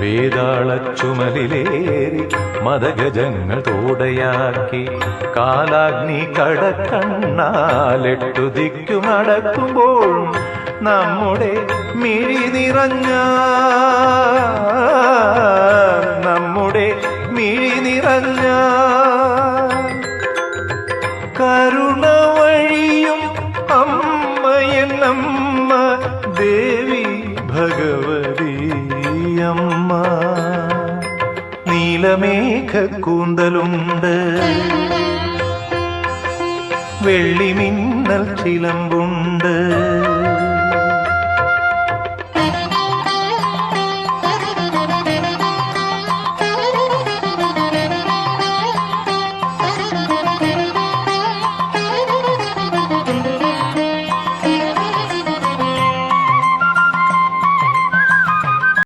വേതാളച്ചുമലിലേറി മദഗജങ്ങൾ തോടയാക്കി കാലാഗ്നി കടക്കണ്ണാലെട്ടു ദിക്കുമടക്കുമ്പോഴും നമ്മുടെ മിഴി നിറഞ്ഞ കരുണ വഴിയും അമ്മയെന്നമ്മ ദേവി ഭഗവതി അമ്മ. നീലമേഘ കൂന്തലുണ്ട്, വെള്ളിമിന്നൽ ചിലമ്പുണ്ട്,